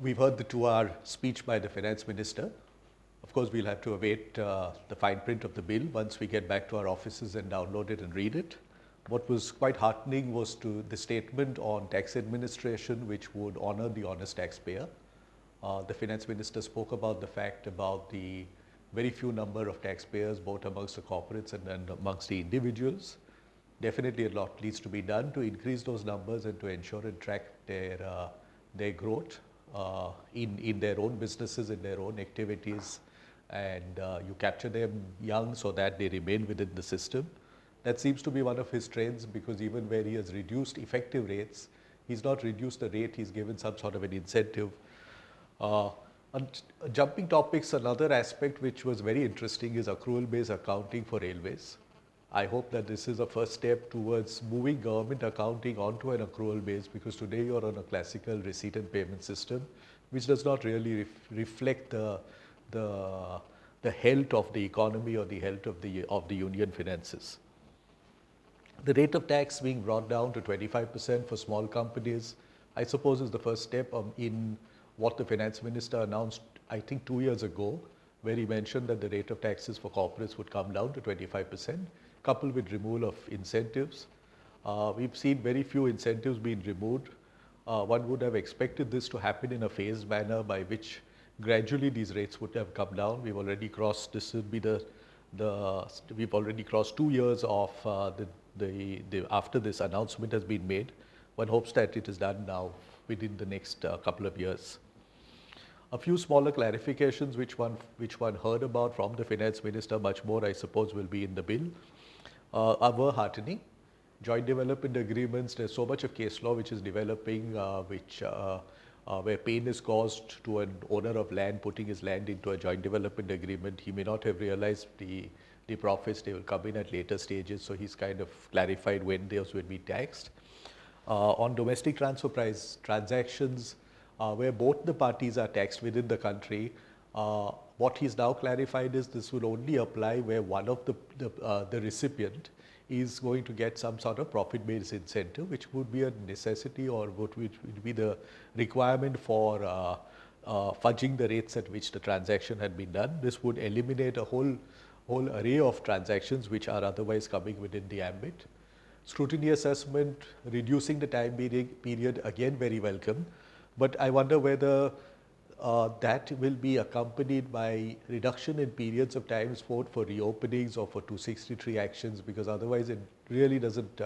We've heard the 2-hour speech by the finance minister. Of course, we'll have to await the fine print of the bill once we get back to our offices and download it and read it. What was quite heartening was the statement on tax administration, which would honor the honest taxpayer. The finance minister spoke about the fact about the very few number of taxpayers, both amongst the corporates and amongst the individuals. Definitely a lot needs to be done to increase those numbers and to ensure and track their growth in their own businesses, in their own activities, and you capture them young so that they remain within the system. That seems to be one of his trends, because even where he has reduced effective rates, he's not reduced the rate, he's given some sort of an incentive. On jumping topics, another aspect which was very interesting is accrual-based accounting for railways. I hope that this is a first step towards moving government accounting onto an accrual base, because today you're on a classical receipt and payment system, which does not really reflect the health of the economy or the health of the union finances. The rate of tax being brought down to 25% for small companies, I suppose, is the first step in what the finance minister announced, I think 2 years ago, where he mentioned that the rate of taxes for corporates would come down to 25%, coupled with removal of incentives. We've seen very few incentives being removed. One would have expected this to happen in a phased manner, by which gradually these rates would have come down. We've already crossed, this would be we've already crossed 2 years of after this announcement has been made. One hopes that it is done now within the next couple of years. A few smaller clarifications which one heard about from the finance minister, much more I suppose will be in the bill, were heartening. Joint development agreements, there's so much of case law which is developing, where pain is caused to an owner of land putting his land into a joint development agreement. He may not have realized the profits, they will come in at later stages, so he's kind of clarified when those will be taxed. On domestic transfer price transactions, where both the parties are taxed within the country, what he's now clarified is this will only apply where one of the recipient is going to get some sort of profit-based incentive, which would be a necessity, or which would be the requirement for fudging the rates at which the transaction had been done. This would eliminate a whole array of transactions which are otherwise coming within the ambit. Scrutiny assessment, reducing the time period, again very welcome, but I wonder whether that will be accompanied by reduction in periods of time for reopenings or for 263 actions, because otherwise it really doesn't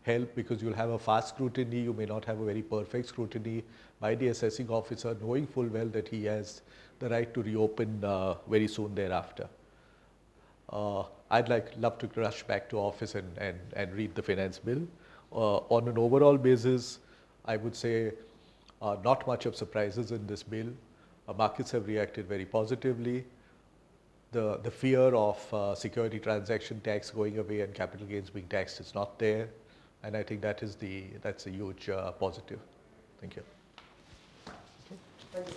help, because you'll have a fast scrutiny, you may not have a very perfect scrutiny by the assessing officer, knowing full well that he has the right to reopen very soon thereafter. I'd love to rush back to office and read the finance bill. On an overall basis, I would say not much of surprises in this bill. Markets have reacted very positively. The fear of security transaction tax going away and capital gains being taxed is not there, and I think that's a huge positive. Thank you. Thank you.